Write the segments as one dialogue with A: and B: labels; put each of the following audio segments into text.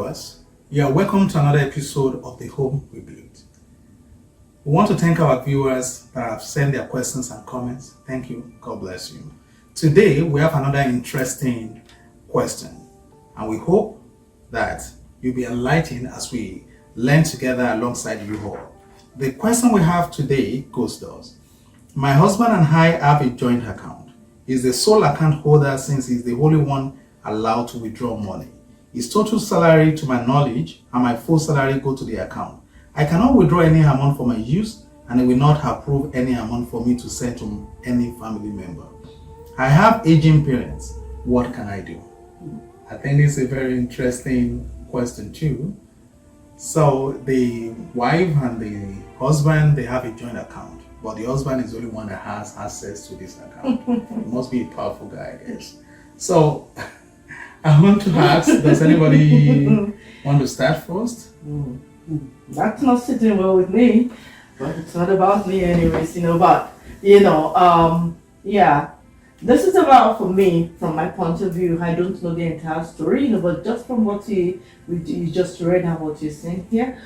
A: viewers. You are welcome to another episode of The Home We Built. We want to thank our viewers that have sent their questions and comments. Thank you. God bless you. Today, we have another interesting question, and we hope that you'll be enlightened as we learn together alongside you all. The question we have today goes thus. My husband and I have a joint account. He's the sole account holder since he's the only one allowed to withdraw money. His total salary, to my knowledge, and my full salary go to the account. I cannot withdraw any amount for my use, and he will not approve any amount for me to send to any family member. I have aging parents. What can I do? I think this is a very interesting question too. So the wife and the husband, they have a joint account, but the husband is the only one that has access to this account. He must be a powerful guy, I guess. So I want to ask, does anybody want to start first?
B: That's not sitting well with me, but it's not about me anyways, yeah. This is about, for me, from my point of view, I don't know the entire story, but just from what you just read and what you're saying here,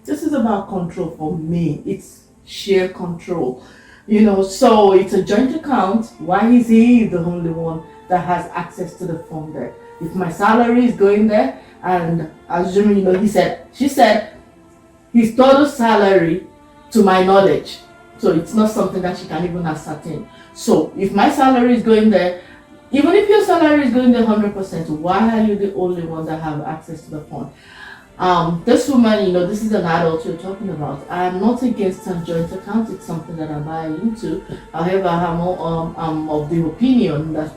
B: this is about control for me. It's sheer control, so it's a joint account. Why is he the only one that has access to the fund there? If my salary is going there, and assuming, she said his total salary, to my knowledge, so it's not something that she can even ascertain. So if my salary is going there, even if your salary is going there 100%, why are you the only one that have access to the fund? This woman, this is an adult you're talking about. I am not against a joint account. It's something that I buy into. However, I'm of the opinion that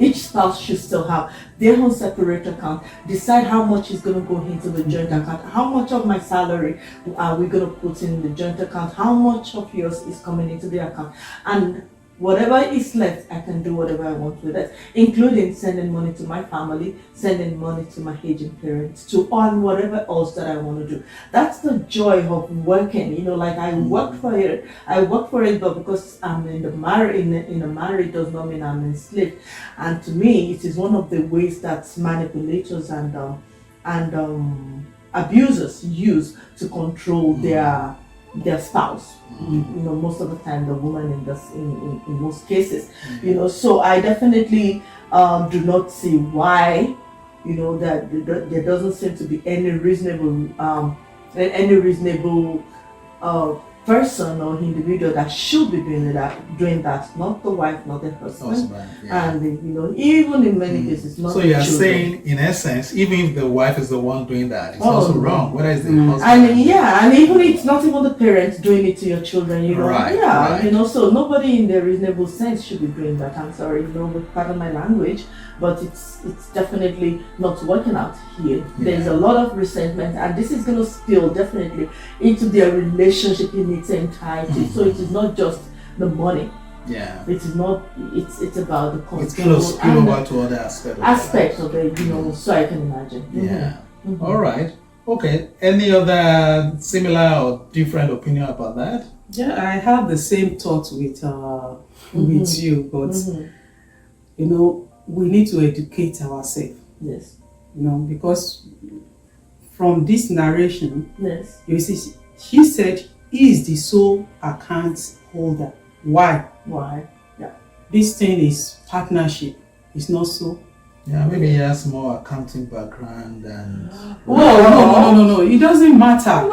B: each spouse should still have their own separate account. Decide how much is going to go into the joint account. How much of my salary are we going to put in the joint account? How much of yours is coming into the account? And whatever is left, I can do whatever I want with it, including sending money to my family, sending money to my aging parents, to earn whatever else that I want to do. That's the joy of working. I work for it. I work for it, but because I'm in a marriage does not mean I'm enslaved. And to me, it is one of the ways that manipulators and abusers use to control their spouse. Most of the time the woman in most cases. So I definitely do not see why that there doesn't seem to be any reasonable person or individual that should be doing that, not the wife, not the husband. Yeah. And even in many cases, not
A: so
B: the
A: you are
B: children.
A: saying, in essence, even if the wife is the one doing that, it's also wrong. Whether it's the husband,
B: and even it's not even the parents doing it to your children,
A: Right.
B: So nobody in their reasonable sense should be doing that. I'm sorry, pardon my language, but it's definitely not working out here. Yeah. There's a lot of resentment, and this is going to spill definitely into their relationship in its entirety. So it is not just the money.
A: Yeah.
B: It is not. It's about the control.
A: It's going to spill over to other aspects
B: of it. So I can imagine.
A: Yeah. Mm-hmm. All right. Okay. Any other similar or different opinion about that?
C: Yeah, I have the same thought with you, but we need to educate ourselves.
B: Yes.
C: Because from this narration,
B: yes,
C: you see, he said he is the sole account holder. Why?
B: Yeah.
C: This thing is partnership. It's not so.
A: Yeah, maybe he has more accounting background and.
C: No. It doesn't matter.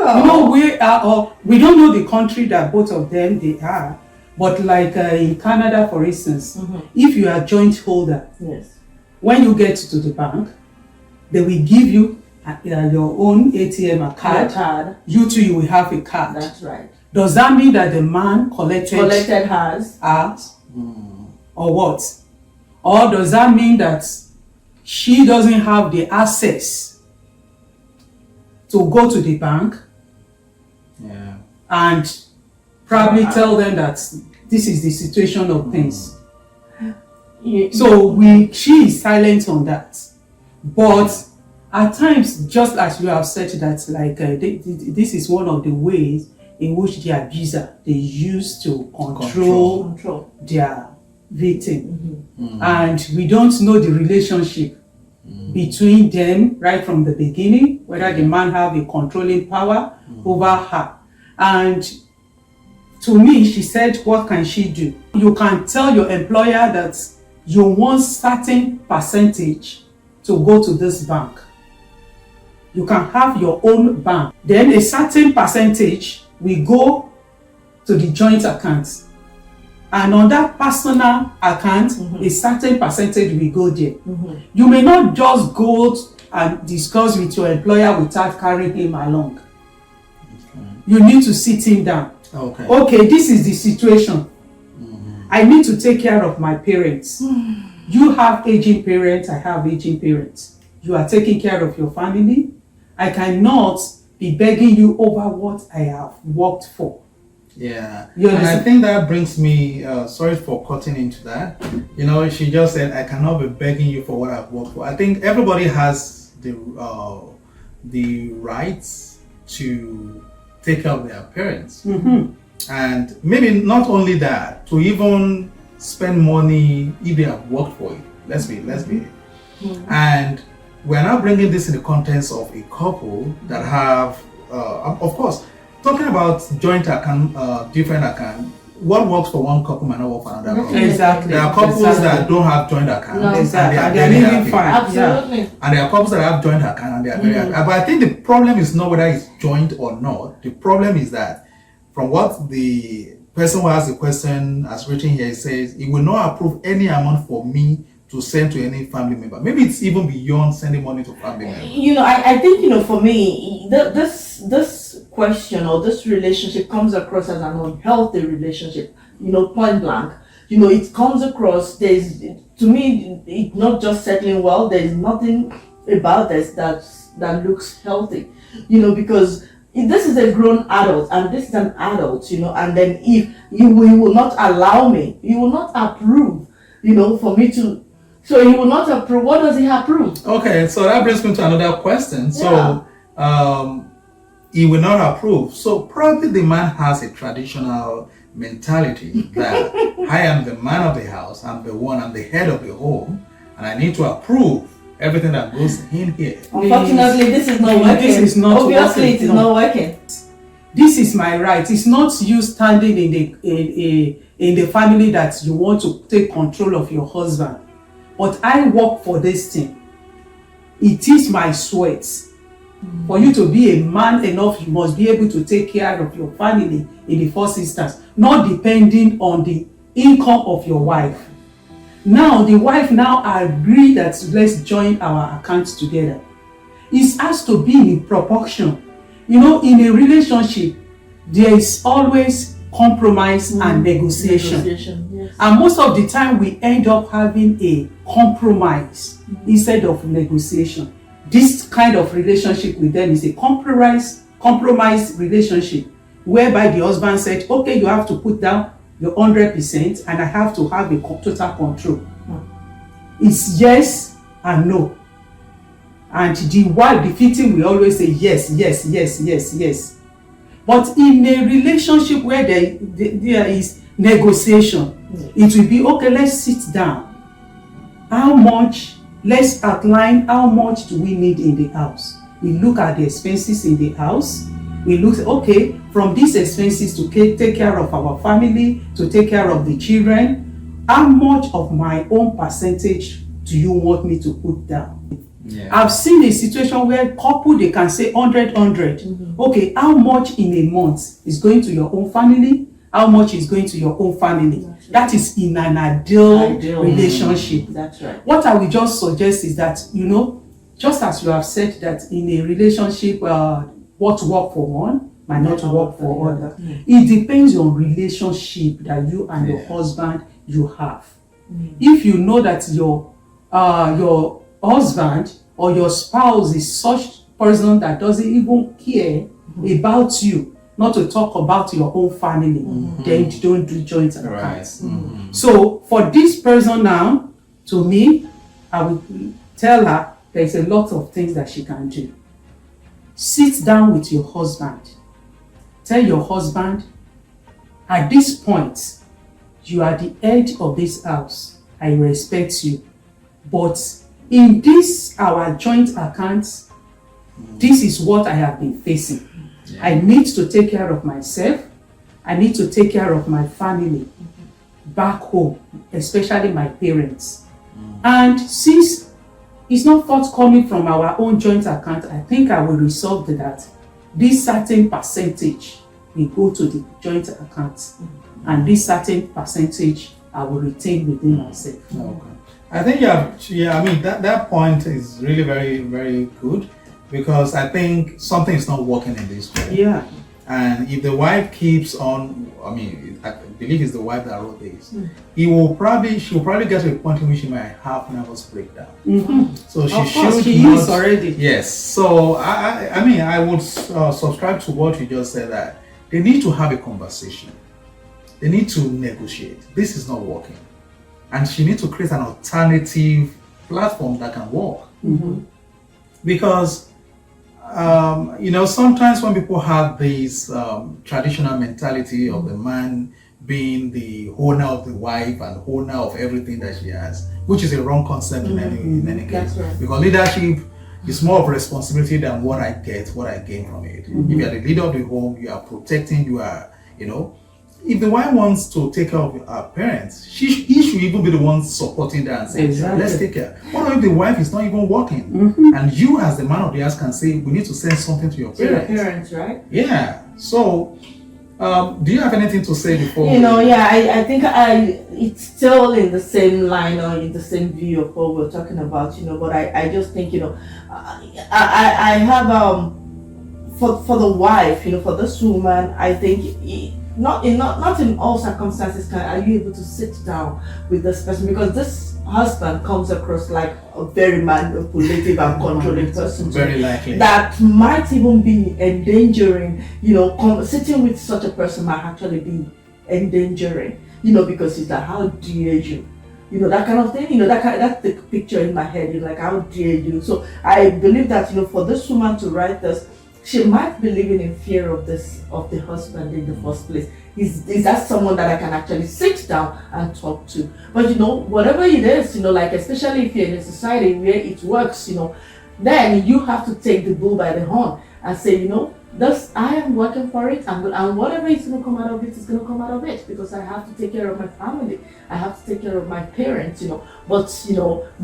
C: We don't know the country that both of them they are. But like in Canada, for instance, if you are joint holder,
B: yes,
C: when you get to the bank, they will give you your own ATM card. You too, you will have a card.
B: That's right.
C: Does that mean that the man collected
B: hers?
C: Or what? Or does that mean that she doesn't have the access to go to the bank and probably tell them that this is the situation of things? So she is silent on that. But at times, just as you have said that, this is one of the ways in which the abuser, they use to control their victim. And we don't know the relationship between them right from the beginning, whether the man have a controlling power over her. And to me, she said, what can she do? You can tell your employer that you want certain percentage to go to this bank. You can have your own bank. Then a certain percentage will go to the joint account. And on that personal account, a certain percentage will go there. You may not just go and discuss with your employer without carrying him along. You need to sit him down. Okay, this is the situation. I need to take care of my parents. You have aging parents, I have aging parents. You are taking care of your family. I cannot be begging you over what I have worked for.
A: Yeah, and I think that brings me, sorry for cutting into that. You know, she just said, I cannot be begging you for what I've worked for. I think everybody has the rights to take care of their parents. And maybe not only that, to even spend money if they have worked for it. Let's be. And we're now bringing this in the context of a couple that have, of course, talking about joint account, different account. What works for one couple might not work for another couple.
C: Exactly.
A: There are couples that don't have joint accounts.
B: No.
C: Exactly.
A: And
C: They are living fine.
B: Absolutely.
A: Yeah. And there are couples that have joint account and they are very happy. But I think the problem is not whether it's joint or not. The problem is that from what the person who has the question has written here, it says, he will not approve any amount for me to send to any family member. Maybe it's even beyond sending money to family members.
B: You know, I think, you know, for me, this question or this relationship comes across as an unhealthy relationship, you know, point blank. You know, it comes across, to me, it's not just settling well, there's nothing about this that looks healthy, you know, because this is a grown adult and this is an adult, you know, and then if you will not allow me, you will not approve, you know, for me to, so he will not approve. What does he approve?
A: Okay, so that brings me to another question. So, he will not approve. So probably the man has a traditional mentality that I am the man of the house, I'm the head of the home, and I need to approve everything that goes in here.
B: Unfortunately, this is not working.
C: This is not
B: Obviously,
C: working.
B: it is not working.
C: This is my right. It's not you standing in the family that you want to take control of your husband. But I work for this thing. It is my sweat. For you to be a man enough, you must be able to take care of your family in the first instance, not depending on the income of your wife. Now, the wife now agree that let's join our accounts together. It has to be in proportion. You know, in a relationship, there is always compromise and negotiation.
B: Yes.
C: And most of the time, we end up having a compromise instead of negotiation. This kind of relationship with them is a compromise relationship, whereby the husband said, okay, you have to put down your 100% and I have to have a total control. It's yes and no. And the wife, the victim, will always say yes, yes, yes, yes, yes. But in a relationship where there is negotiation, it will be, okay, let's sit down. How much, let's outline how much do we need in the house. We look at the expenses in the house. We look, okay, from these expenses to take care of our family, to take care of the children, how much of my own percentage do you want me to put down?
A: Yeah.
C: I've seen a situation where couple, they can say 100. Okay, how much in a month is going to your own family? How much is going to your own family?
B: Right.
C: That is in an ideal relationship.
B: That's right.
C: What I will just suggest is that, you know, just as you have said that in a relationship, what work for one might not work for other. It depends on relationship that you and your husband you have. If you know that your husband or your spouse is such person that doesn't even care about you, not to talk about your own family, then you don't do joint accounts. So for this person now, to me, I would tell her there's a lot of things that she can do. Sit down with your husband. Tell your husband, at this point, you are the head of this house. I respect you. But in this our joint accounts, this is what I have been facing.
A: Yeah.
C: I need to take care of myself. I need to take care of my family back home, especially my parents. And since it's not forthcoming from our own joint account, I think I will resolve that this certain percentage will go to the joint account, and this certain percentage I will retain within myself.
A: Okay. I think I mean that point is really very, very good, because I think something is not working in this way.
C: Yeah.
A: And if the wife keeps on, I mean, I believe it's the wife that wrote this, she'll probably get to a point in which she might have nervous breakdown.
C: Mm-hmm.
A: So she
C: Of course,
A: should
C: she
A: not,
C: is already.
A: Yes. So I mean, I would subscribe to what you just said, that they need to have a conversation. They need to negotiate. This is not working, and she needs to create an alternative platform that can work.
C: Mm-hmm.
A: Because sometimes when people have this traditional mentality of the man being the owner of the wife and owner of everything that she has, which is a wrong concept in any case.
B: That's right.
A: Because leadership is more of responsibility than what I gain from it. If you are the leader of the home, you are protecting, if the wife wants to take care of her parents, he should even be the one supporting that and saying,
C: Exactly.
A: let's take care. What if the wife is not even working? And you as the man of the house can say, we need to send something to your
B: To your
A: parents.
B: parents, right?
A: Yeah. So, do you have anything to say before?
B: I think it's still in the same line or in the same view of what we're talking about, but I just think, I have, for the wife, for this woman, I think not in all circumstances are you able to sit down with this person, because this husband comes across like a very manipulative and controlling person.
A: Very likely.
B: That might even be endangering, sitting with such a person might actually be endangering, because it's like, how dare you? That kind of thing, that's the picture in my head, like, how dare you? So I believe that, for this woman to write this, she might be living in fear of the husband in the first place. Is that someone that I can actually sit down and talk to? But whatever it is, like, especially if you're in a society where it works, then you have to take the bull by the horn and say, this, I am working for it, and whatever is going to come out of it is going to come out of it, because I have to take care of my family, I have to take care of my parents, but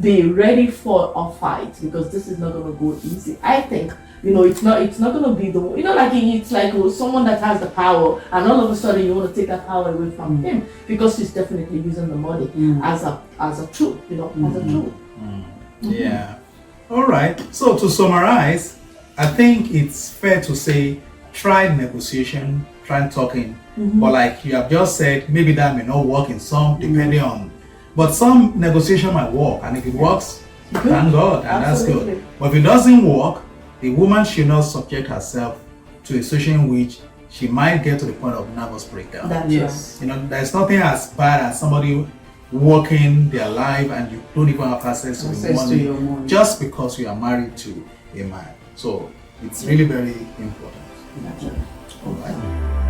B: be ready for a fight, because this is not going to go easy. I think it's not going to be it's like someone that has the power, and all of a sudden you want to take that power away from him, because he's definitely using the money as a tool, as a tool.
A: Yeah. All right. So to summarize, I think it's fair to say try negotiation, try talking. But like you have just said, maybe that may not work in some, depending on. But some negotiation might work, and if it works, thank God, and
B: Absolutely.
A: that's good. But if it doesn't work, the woman should not subject herself to a situation in which she might get to the point of nervous breakdown.
B: That's
C: Yes.
A: There's nothing as bad as somebody working their life and you don't even have access to the
C: Access to your money.
A: just because you are married to a man. So it's really very important.
B: right.
A: All right.